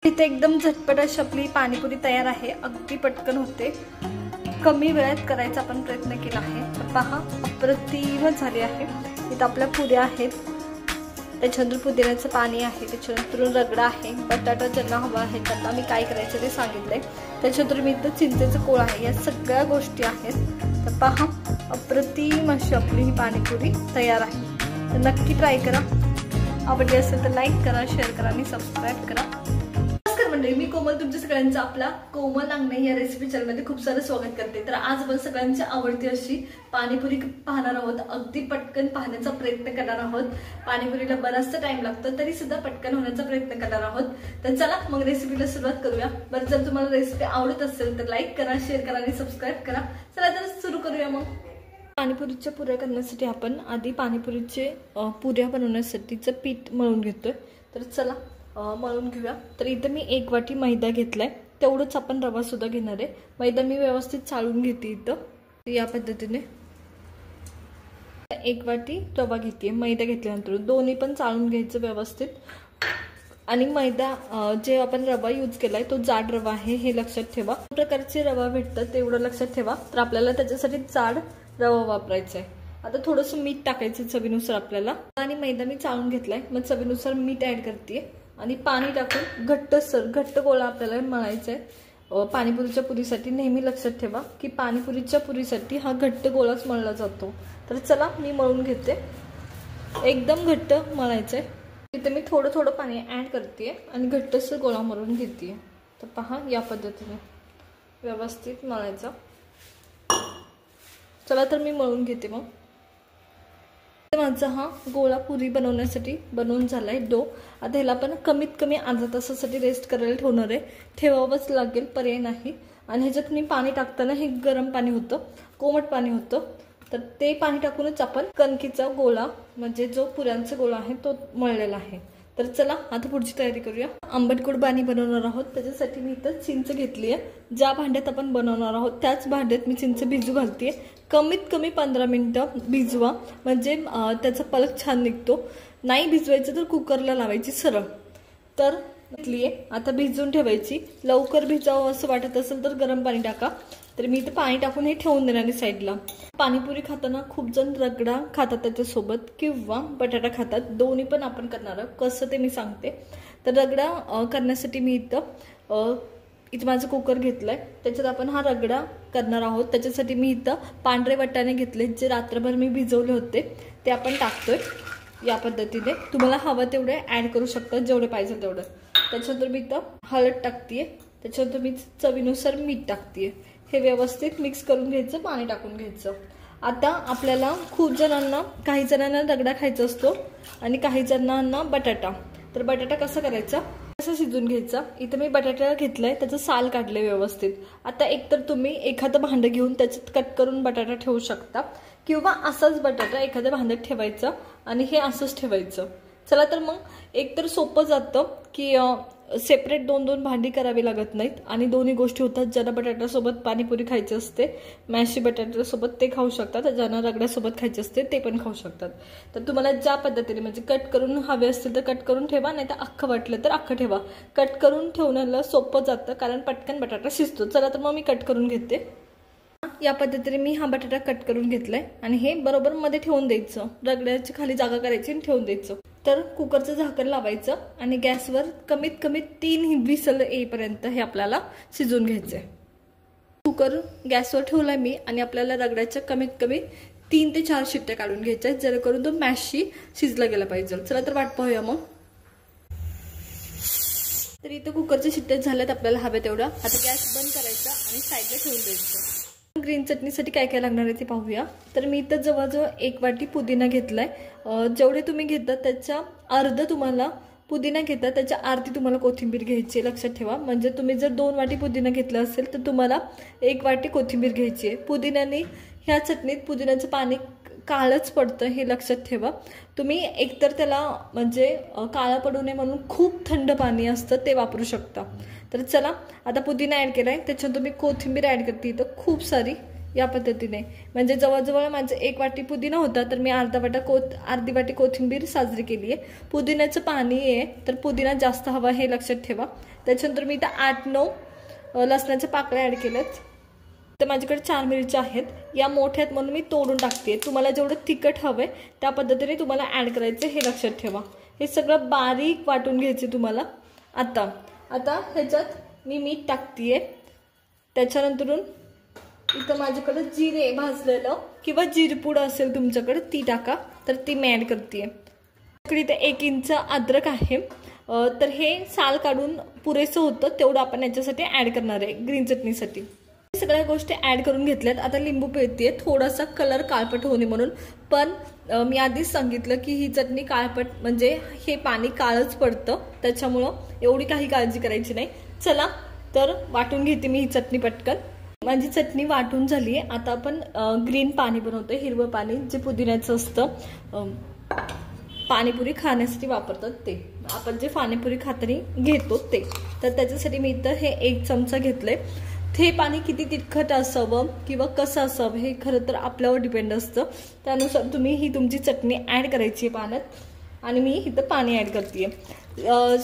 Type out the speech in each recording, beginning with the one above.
इथे एकदम झटपट अशी आपली पाणीपुरी तयार आहे। अगदी पटकन होते, कमी वेळात करायचा आपण प्रयत्न केला आहे। तर पहा, अप्रतिम झाली आहे। इथे आपल्या पुऱ्या आहेत, त्याच्यानंतर पुदिन्याचं पाणी आहे, त्याच्यानंतर रगडा आहे, बटाटा ज्यांना हवा आहे त्यांना मी काय करायचं ते सांगितलंय। त्याच्यानंतर मी इथं चिंचेचं कोळ आहे, या सगळ्या गोष्टी आहेत। तर पहा, अप्रतिम अशी आपली ही पाणीपुरी तयार आहे। तर नक्की ट्राय करा, आवडली असेल तर लाईक करा, शेअर करा आणि सबस्क्राईब करा। नमस्कार मंडळी, मी कोमल तुमच्या सगळ्यांचं आपला कोमल अंगणे या रेसिपी चॅनलमध्ये खूप सारं स्वागत करते। तर आज आपण सगळ्यांची आवडती अशी पाणीपुरी पाहणार आहोत, अगदी पटकन पाहण्याचा प्रयत्न करणार आहोत। पाणीपुरीला बराचसा टाइम लागतो, तरी सुद्धा पटकन होण्याचा प्रयत्न करणार आहोत। तर चला मग रेसिपीला सुरुवात करूया। बरं, जर तुम्हाला रेसिपी आवडत असेल तर लाईक करा, शेअर करा आणि सबस्क्राईब करा। चला तर सुरू करूया। मग पाणीपुरीच्या पुऱ्या करण्यासाठी आपण आधी पाणीपुरीचे पुऱ्या बनवण्यासाठीचं पीठ मळून घेतोय। तर चला मळून घेऊया। तर इथे मी 1 वाटी मैदा घेतलाय, तेवढंच आपण रवा सुद्धा घेणार आहे। मैदा मी व्यवस्थित चाळून घेते इथं या पद्धतीने। 1 वाटी रवा घेते, मैदा घेतल्यानंतर दोन्ही पण चाळून घ्यायचं व्यवस्थित। आणि मैदा जे आपण रवा यूज केलाय तो जाड रवा आहे, हे लक्षात ठेवा। प्रकारचे रवा भेटतात तेवढं लक्षात ठेवा। तर आपल्याला त्याच्यासाठी जाड रवा वापरायचा आहे। आता थोडंसं मीठ टाकायचं चवीनुसार आपल्याला, आणि मैदा मी चाळून घेतलाय, मग चवीनुसार मीठ ऍड करते आणि पाणी टाकून घट्ट गोळा आपल्याला मळायचा आहे। पाणीपुरीच्या पुरीसाठी नेहमी लक्षात ठेवा की पाणीपुरीच्या पुरीसाठी हा घट्ट गोळाच मळला जातो। तर चला मी मळून घेते, एकदम घट्ट मळायचं आहे। इथे मी थोडं थोडं पाणी ऍड करते आणि घट्टसर गोळा मळून घेते। तर पहा, या पद्धतीने व्यवस्थित मळायचं। चला तर मी मळून घेते। मग माझा हा गोळा पुरी बनवण्यासाठी बनवून झालाय डो। आता ह्याला आपण कमीत कमी अर्धा तासासाठी रेस्ट करायला ठेवणार आहे, ठेवावंच लागेल, पर्याय नाही। आणि ह्याच्यात मी पाणी टाकताना हे गरम पाणी होतं, कोमट पाणी होतं। तर ते पाणी टाकूनच आपण कणकीचा गोळा म्हणजे जो पुऱ्यांचा गोळा आहे तो मळलेला आहे। तर चला आता पुढची तयारी करूया। आंबट गोड पाणी बनवणार आहोत, त्याच्यासाठी मी इथं चिंच घेतली आहे। ज्या भांड्यात आपण बनवणार आहोत त्याच भांड्यात मी चिंच भिजू घालते। कमीत कमी 15 मिनिटं भिजवा, म्हणजे त्याचा पलक छान निघतो। नाही भिजवायचं तर कुकरला लावायची सरळ। तर घेतली आहे, आता भिजून ठेवायची। लवकर भिजावं असं वाटत असेल तर गरम पाणी टाका। तर मी इथं पाणी टाकून हे ठेवून देणार आहे साईडला। पाणीपुरी खाताना खूप जण रगडा खातात त्याच्यासोबत किंवा बटाटा खातात, दोन्ही पण आपण करणार आहोत। कसं ते मी सांगते। तर रगडा करण्यासाठी मी इथं माझं कुकर घेतलंय, त्याच्यात आपण हा रगडा करणार आहोत। त्याच्यासाठी मी इथं पांढरे वाटाणे घेतले, जे रात्रभर मी भिजवले होते, ते आपण टाकतोय या पद्धतीने। तुम्हाला हवं तेवढे ऍड करू शकता, जेवढे पाहिजे तेवढं। त्याच्यानंतर मी इथं हळद टाकतीये, त्याच्यानंतर मी चवीनुसार मीठ टाकतीये। हे व्यवस्थित मिक्स करून घ्यायचं, पाणी टाकून घ्यायचं। आता आपल्याला काही जणांना रगडा खायचा असतो आणि काही जणांना बटाटा। तर बटाटा कसा करायचा, कसं शिजून घ्यायचा। इथं मी बटाटा घेतलाय, त्याचं साल काढलंय व्यवस्थित। आता एकतर तुम्ही एखादं भांडं घेऊन त्याच्यात कट करून बटाटा ठेवू शकता, किंवा असाच बटाटा एखाद्या भांड्यात ठेवायचं आणि हे असंच ठेवायचं। चला तर मग एकतर सोपं जातं की सेपरेट 2-2 भांडी करावी लागत नाहीत आणि दोन्ही गोष्टी होतात। ज्यांना बटाट्यासोबत पाणीपुरी खायची असते, मॅशी बटाट्यासोबत ते खाऊ शकतात, ज्यांना रगड्यासोबत खायची असते ते पण खाऊ शकतात। तर तुम्हाला ज्या पद्धतीने म्हणजे कट करून हवे असतील तर कट करून ठेवा, नाही तर अख्खं वाटलं तर अख्खं ठेवा। कट करून ठेवण्याला सोपं जातं कारण पटकन बटाटा शिजतो। चला तर मग मी कट करून घेते। या पद्धतीने मी हा बटाटा कट करून घेतलाय आणि हे बरोबर मध्ये ठेवून द्यायचं, रगड्याची खाली जागा करायची आणि ठेवून द्यायचं। तर कुकरचं झाकण लावायचं आणि गॅसवर कमीत कमी 3 विसल येईपर्यंत हे आपल्याला शिजवून घ्यायचंय। कुकर गॅसवर ठेवलाय मी आणि आपल्याला रगड्याच्या कमीत कमी 3 ते 4 शिट्ट्या काढून घ्यायच्या, जेणेकरून तो मॅशशी शिजला गेला पाहिजे। चला तर वाट पाहूया मग। तर इथं कुकरच्या शिट्ट्या झाल्यात आपल्याला हव्या तेवढ्या। आता गॅस बंद करायचा आणि साईडला ठेवून द्यायचं। ग्रीन चटणीसाठी काय काय लागणार आहे ते पाहूया। तर मी इथं जवळजवळ 1 वाटी पुदिना घेतलाय। जेवढे तुम्ही घेता त्याच्या अर्ध तुम्हाला पुदिना घेता, त्याच्या अर्धी तुम्हाला कोथिंबीर घ्यायची, लक्षात ठेवा। म्हणजे तुम्ही जर 2 वाटी पुदिना घेतला असेल तर तुम्हाला 1 वाटी कोथिंबीर घ्यायची आहे। पुदिन्याने ह्या चटणीत पुदिन्याचं पाणी काळच पडतं, हे लक्षात ठेवा। तुम्ही एकतर त्याला म्हणजे काळा पडू नये म्हणून खूप थंड पाणी असतं ते वापरू शकता। तर चला आता पुदिना ऍड केलाय, त्याच्यात तुम्ही कोथिंबीर ऍड करते इथं खूप सारी या पद्धतीने। म्हणजे जवळजवळ माझं 1 वाटी पुदिना होता तर मी अर्धी वाटी कोथिंबीर साजरी केली आहे। पुदिन्याचं पाणी आहे तर पुदिना जास्त हवा हे लक्षात ठेवा। त्याच्यानंतर मी इथं 8-9 लसणाच्या पाकळ्या ॲड केल्यात. तर माझ्याकडे 4 मिरच्या आहेत, या मोठ्यात म्हणून मी तोडून टाकते. तुम्हाला जेवढं तिखट हवंय त्या पद्धतीने तुम्हाला ॲड करायचं, हे लक्षात ठेवा. हे सगळं बारीक वाटून घ्यायचे तुम्हाला. आता ह्याच्यात मी मीठ टाकतेय. त्याच्यानंतरून इथं माझ्याकडे जिरे भाजलेलं किंवा जिरपूड असेल तुमच्याकडे ती टाका, तर ती मी ॲड करतेय. इथे 1 इंच अद्रक आहे, तर हे साल काढून पुरेसं होतं तेवढं आपण याच्यासाठी ॲड करणार आहे ग्रीन चटणीसाठी. सगळ्या गोष्टी ॲड करून घेतल्यात. आता लिंबू पिळतेय, थोडासा कलर काळपट होणे म्हणून. पण मी आधीच सांगितलं की ही चटणी काळपट म्हणजे हे पाणी काळच पडतं, त्याच्यामुळं एवढी काही काळजी करायची नाही. चला तर वाटून घेते मी ही चटणी पटकन. माझी चटणी वाटून झाली आहे. आता आपण ग्रीन पाणी बनवतोय, हिरवं पाणी जे पुदिन्याचं असतं, पाणीपुरी खाण्यासाठी वापरतात ते, आपण जे पाणीपुरी खाताना घेतो ते. तर त्याच्यासाठी मी इथं हे 1 चमचा घेतलंय. हे पाणी किती तिखट असावं किंवा कसं असावं हे खरं तर आपल्यावर डिपेंड असतं. त्यानुसार तुम्ही ही तुमची चटणी ॲड करायची आहे पाण्यात. आणि मी इथं पाणी ॲड करते.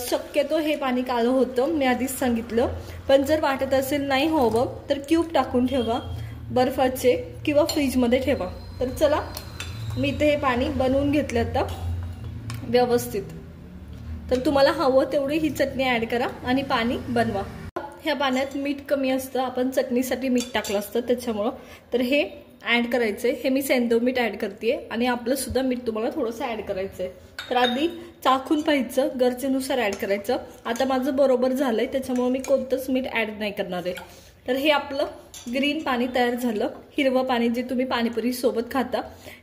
शक्यतो हे पाणी काळं होतं, मी आधीच सांगितलं. पण जर वाटत असेल नाही हवं तर क्यूब टाकून ठेवा बर्फाचे किंवा फ्रीजमध्ये ठेवा. तर चला मी इथे हे पाणी बनवून घेतलं आता व्यवस्थित. तर तुम्हाला हवं तेवढी ही चटणी ॲड करा आणि पाणी बनवा. ह्या पाण्यात मीठ कमी असतं, आपण चटणीसाठी मीठ टाकलं असतं त्याच्यामुळं. तर हे ॲड करायचंय. हे मी सेंधव मीठ ॲड करते आणि आपलं सुद्धा मीठ तुम्हाला थोडंसं ॲड करायचंय. तर आधी चाखून पाहायचं, गरजेनुसार ॲड करायचं. आता माझं बरोबर झालंय त्याच्यामुळे मी कोणतंच मीठ ॲड नाही करणार आहे. तर हे आपलं ग्रीन पाणी तयार झालं, हिरवं पाणी जे तुम्ही पाणीपुरी सोबत खाता.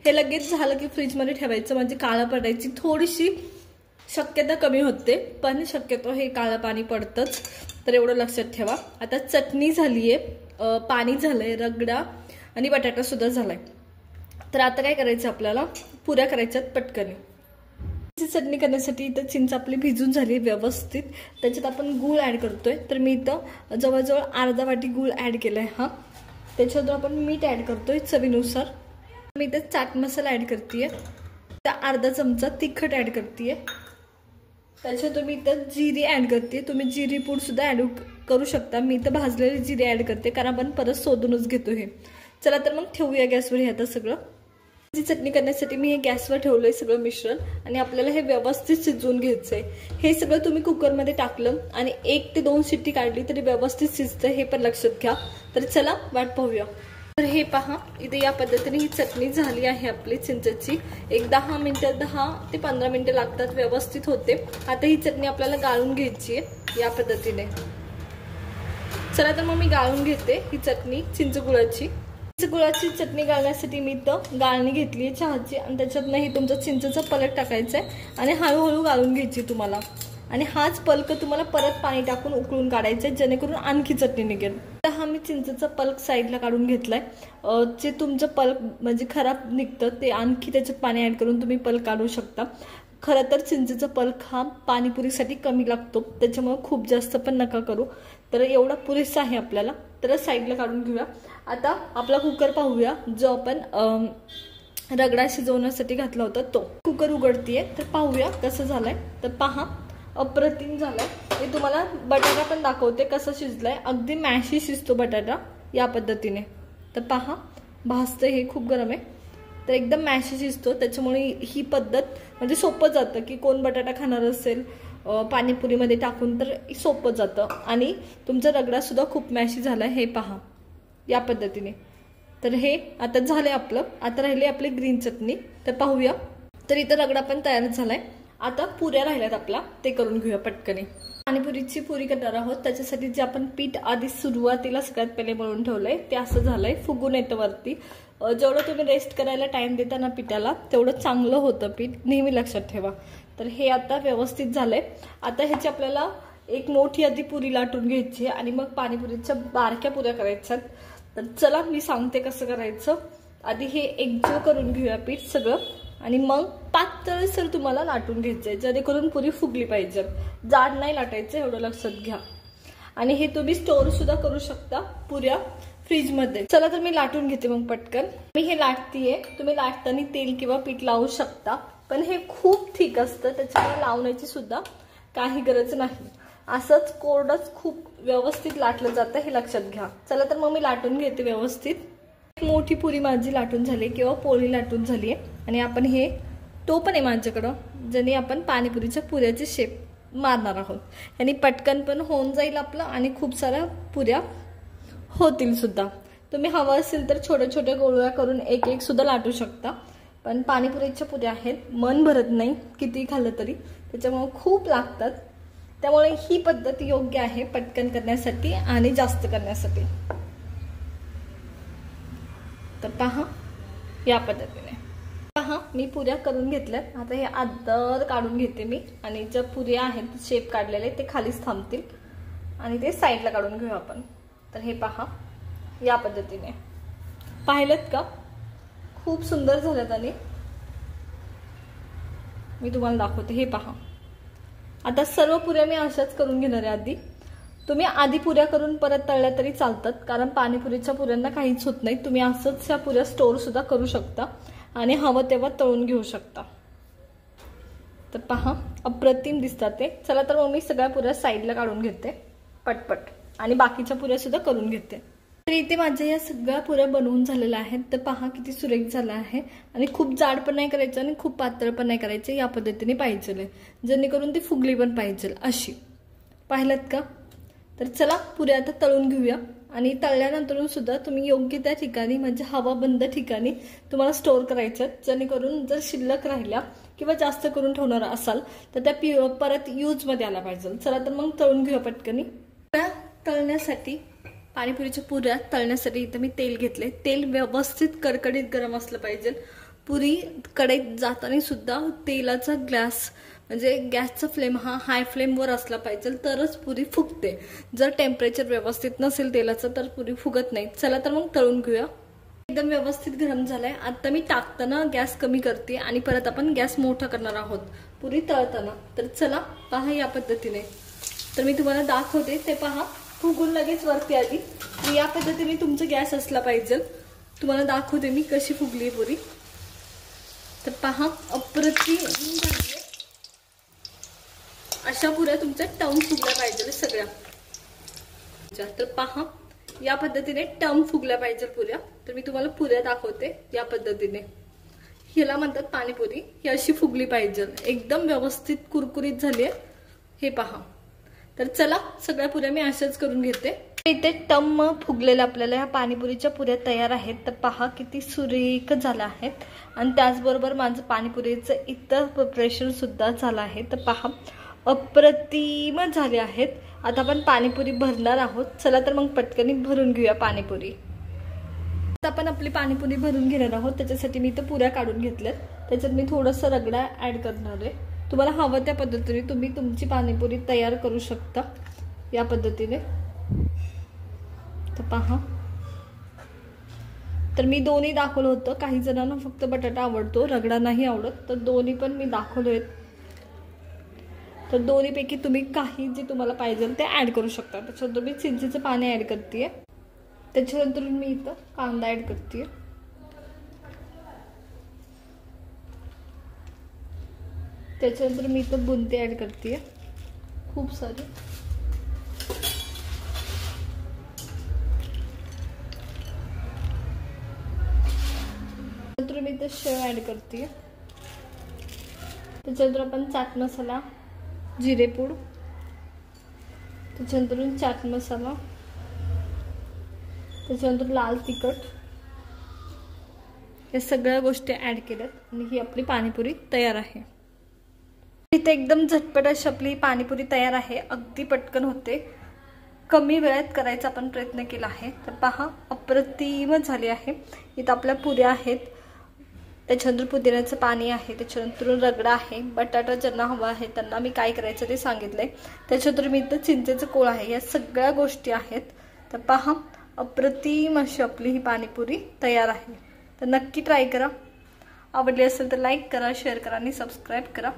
हे लगेच झालं की फ्रीजमध्ये ठेवायचं, म्हणजे काळं पडायची थोडीशी शक्यता कमी होते, पण शक्यतो हे काळं पाणी पडतंच, तर एवढं लक्षात ठेवा. आता चटणी झालीये, पाणी झालंय, रगडा आणि बटाटा सुद्धा झालाय. तर आता काय करायचं, आपल्याला पुऱ्या करायच्यात पटकन. चटणी करण्यासाठी इथं चिंच आपली भिजून झाली व्यवस्थित. त्याच्यात आपण गूळ ॲड करतोय. तर मी इथं जवळजवळ अर्धा वाटी गूळ ॲड केलाय. त्याच्यावर आपण मीठ ॲड करतोय चवीनुसार. मी इथं चाट मसाला ॲड करतेय, त्या अर्धा चमचा तिखट ॲड करतेय. त्याच्यात मी इथं जिरे ॲड करते, तुम्ही जिरी पूड सुद्धा ॲड करू शकता. मी इथं भाजलेले जिरे ॲड करते कारण आपण परत शोधूनच घेतो हे. चला तर मग ठेवूया गॅसवर हे आता सगळं. जी चटणी करण्यासाठी मी हे गॅसवर ठेवलंय सगळं मिश्रण आणि आपल्याला हे व्यवस्थित शिजवून घ्यायचंय. हे सगळं तुम्ही कुकरमध्ये टाकलं आणि 1 ते 2 शिट्टी काढली तरी व्यवस्थित शिजतं, हे पण लक्षात घ्या. तर चला वाट पाहूया. तर हे पहा, इथे या पद्धतीने ही चटणी झाली आहे आपली चिंचेची. एक 10 मिनिटं 10 ते 15 मिनिटं लागतात, व्यवस्थित होते. आता ही चटणी आपल्याला गाळून घ्यायची आहे या पद्धतीने. चला तर मग मी गाळून घेते ही चटणी चिंचगुळाची. चिंचगुळाची चटणी गाळण्यासाठी मी इथं गाळणी घेतली आहे चहाची आणि त्याच्यात नाही तुमचा चिंचेचा पलक टाकायचा आहे आणि हळूहळू गाळून घ्यायची तुम्हाला. आणि हाच पलक तुम्हाला परत पाणी टाकून उकळून काढायचा आहे, जेणेकरून आणखी चटणी निघेल. तर हा मी चिंचेचा पल्प साईडला काढून घेतलाय. जे तुमचं पल्प म्हणजे खराब निघतं ते आणखी त्याच्यात पाणी ॲड करून तुम्ही पल्प काढू शकता. खरं तर चिंचेचा पल्प हा पाणीपुरीसाठी कमी लागतो, त्याच्यामुळे खूप जास्त पण नका करू. तर एवढा पुरेसा आहे आपल्याला. तर साईडला काढून घेऊया. आता आपला कुकर पाहूया, जो आपण रगडा शिजवण्यासाठी घातला होता तो. कुकर उघडतीये तर पाहूया कसं झालंय. तर पहा, अप्रतिम झालाय. मी तुम्हाला बटाटा पण दाखवते कसा शिजलाय. अगदी मॅशी शिजतो बटाटा या पद्धतीने. तर पहा, भाजतं, हे खूप गरम आहे तर एकदम मॅशी शिजतो. त्याच्यामुळे ही पद्धत म्हणजे सोपं जातं की कोण बटाटा खाणार असेल पाणीपुरीमध्ये टाकून तर सोपं जातं. आणि तुमचा रगडा सुद्धा खूप मॅशी झालाय, हे पहा या पद्धतीने. तर हे आता झालंय आपलं. आता राहिली आपली ग्रीन चटणी. तर पाहूया. तर इथं रगडा पण तयार झालाय. आता पुऱ्या राहिल्यात आपला, ते करून घेऊया पटकने. पाणीपुरीची पुरी करणार आहोत. त्याच्यासाठी जे आपण पीठ आधी सुरुवातीला सगळ्यात पहिले मळून ठेवलंय ते असं झालंय, फुगून येतं वरती. जेवढं तुम्ही रेस्ट करायला टाइम देता ना पिठाला, तेवढं चांगलं होतं पीठ, नेहमी लक्षात ठेवा. तर हे आता व्यवस्थित झालंय. आता ह्याची आपल्याला एक मोठी आधी पुरी लाटून घ्यायची आणि मग पाणीपुरीच्या बारक्या पुऱ्या करायच्यात. तर चला मी सांगते कसं करायचं. आधी हे एकजीव करून घेऊया पीठ सगळं आणि मग पातळसर तुम्हाला लाटून घ्यायचंय, जेणेकरून पुरी फुगली पाहिजे. जाड नाही लाटायचं, एवढं लक्षात घ्या. आणि हे तुम्ही स्टोर सुद्धा करू शकता पुऱ्या फ्रीजमध्ये. चला तर मी लाटून घेते मग पटकन. मी हे लाटतीये, तुम्ही लाटताना तेल किंवा पीठ लावू शकता, पण हे खूप थिक असतं त्याच्यामुळे लावण्याची सुद्धा काही गरज नाही. असंच कोरडंच खूप व्यवस्थित लाटलं जातं हे लक्षात घ्या। चला तर मग मी लाटून घेते व्यवस्थित। एक मोठी पुरी माझी लाटून झाली किंवा पोळी लाटून झाली आहे आणि आपण हे टोप आहे माझ्याकडं ज्याने आपण पाणीपुरीच्या पुऱ्याचे शेप मारणार आहोत। आणि पटकन पण होऊन जाईल आपलं आणि खूप साऱ्या पुऱ्या होतील सुद्धा। तुम्ही हवं असेल तर छोट्या छोट्या गोळ्या करून एक एक सुद्धा लाटू शकता, पण पाणीपुरीच्या पुऱ्या आहेत, मन भरत नाही किती खाल्लं तरी, त्याच्यामुळे खूप लागतात। त्यामुळे ही पद्धत योग्य आहे पटकन करण्यासाठी आणि जास्त करण्यासाठी। तर पहा या पद्धतीने पहा मी पुऱ्या करून घेतल्यात। आता हे आदर काढून घेते मी आणि ज्या पुऱ्या आहेत शेप काढलेले ते खालीच थांबतील आणि ते साईडला काढून घेऊ आपण। तर हे पहा या पद्धतीने पाहिलेत का, खूप सुंदर झालेत आणि मी तुम्हाला दाखवते। हे पहा आता सर्व पुऱ्या मी अशाच करून घेणार आहे। आधी तुम्ही आधी पुऱ्या करून परत तळल्या तरी चालतात, कारण पाणीपुरीच्या पुऱ्यांना काहीच होत नाही। तुम्ही असंच त्या पुऱ्या स्टोर सुद्धा करू शकता आणि हवं तेव्हा तळून घेऊ शकता। तर पहा अप्रतिम दिसतात ते। चला तर मग मी सगळ्या पुऱ्या साईडला काढून घेते पटपट आणि बाकीच्या पुऱ्या सुद्धा करून घेते। तर इथे माझ्या या सगळ्या पुऱ्या बनवून झालेल्या आहेत। तर पहा किती सुरेख झाला आहे आणि खूप जाड पण नाही करायचं आणि खूप पातळ पण नाही करायचं, या पद्धतीने पाहिजे जेणेकरून ती फुगली पण पाहिजे अशी। पाहिलं का? तर चला पुऱ्या आता तळून घेऊया आणि तळल्यानंतर सुद्धा तुम्ही योग्य त्या ठिकाणी म्हणजे हवा बंद ठिकाणी तुम्हाला स्टोर करायचं, जेणेकरून जर शिल्लक राहिल्या किंवा जास्त करून ठेवणार असाल तर त्या परत यूज मध्ये आला पाहिजे। चला तर मग तळून घेऊया पटकनी। तळण्यासाठी पाणीपुरीच्या पुऱ्या तळण्यासाठी इथे मी तेल घेतले। तेल व्यवस्थित कडकडीत गरम असलं पाहिजे। पुरी कढईत जाताना सुद्धा तेलाचा ग्लास म्हणजे गॅसचा फ्लेम हा हाय फ्लेमवर असला पाहिजे, तरच पुरी फुगते। जर टेम्परेचर व्यवस्थित नसेल तेलाचं तर पुरी फुगत नाही। चला तर मग तळून घेऊया। एकदम व्यवस्थित गरम झालाय। आता मी टाकताना गॅस कमी करते आणि परत आपण गॅस मोठा करणार आहोत पुरी तळताना। तर चला पहा या पद्धतीने। तर मी तुम्हाला दाखवते ते पहा, फुगून लगेच वरती आली। या पद्धतीने तुमचा गॅस असला पाहिजे। तुम्हाला दाखवते मी कशी फुगली पुरी। तर पहा अप्रतिम झाली। अशा पुऱ्या तुमच्या टम फुगल्या पाहिजे सगळ्या। तर पहा या पद्धतीने टम फुगल्या पाहिजे पुऱ्या। तर मी तुम्हाला पुऱ्या दाखवते या पद्धतीने। ह्याला म्हणतात पाणीपुरी। ही अशी फुगली पाहिजे, एकदम व्यवस्थित कुरकुरीत झाली आहे। हे पहा। तर चला सगळ्या पुऱ्या मी अशाच करून घेते। इथे टम फुगलेल्या आपल्याला ह्या पाणीपुरीच्या पुऱ्या तयार आहेत। तर पहा किती सुरेख झाल्या आहेत आणि त्याचबरोबर माझं पाणीपुरीचं इतर प्रिपरेशन सुद्धा झालं आहे। तर पहा अप्रतिम झाले आहेत। आता आपण पाणीपुरी भरणार आहोत। चला तर मग पटकनी भरून घेऊया पाणीपुरी। आता आपण आपली पाणीपुरी भरून घेणार आहोत। त्याच्यासाठी मी इथं पुऱ्या काढून घेतल्यात, त्याच्यात मी थोडंसं रगडा ऍड करणार आहे। तुम्हाला हवं त्या पद्धतीने तुम्ही तुमची पाणीपुरी तयार करू शकता या पद्धतीने। तर पहा तर मी दोन्ही दाखवलं होतं। काही जणांना फक्त बटाटा आवडतो, रगडा नाही आवडत, तर दोन्ही पण मी दाखवले। तर दोन्हीपैकी तुम्ही काही जे तुम्हाला पाहिजे ते ऍड करू शकता। त्याच्यानंतर मी चिंचेचं पाणी ऍड करते। त्याच्यानंतर मी इथं कांदा ऍड करते। त्याच्यानंतर मी इथं बुंदी ऍड करते खूप सारी। नंतर मी इथं शेव ऍड करते। त्याच्यानंतर आपण चाट मसाला, जिरेपूड, त्याच्यानंतर चाट मसाला, त्याच्यानंतर लाल तिखट, या सगळ्या गोष्टी ऍड केल्यात आणि ही आपली पाणीपुरी तयार आहे। इथे एकदम झटपट अशी आपली पाणीपुरी तयार आहे। अगदी पटकन होते, कमी वेळात करायचा आपण प्रयत्न केला आहे। तर पहा अप्रतिम झाली आहे। इथं आपल्या पुऱ्या आहेत, त्याच्यानंतर पुदिन्याचं पाणी आहे, त्याच्यानंतर रगडा आहे, बटाटा ज्यांना हवा आहे त्यांना मी काय करायचं ते सांगितलंय। त्याच्यानंतर मी इथं चिंचेचं कोळ आहे, या सगळ्या गोष्टी आहेत। तर पहा अप्रतिम अशी आपली ही पाणीपुरी तयार आहे। तर नक्की ट्राय करा। आवडली असेल तर लाईक करा, शेअर करा आणि सबस्क्राईब करा।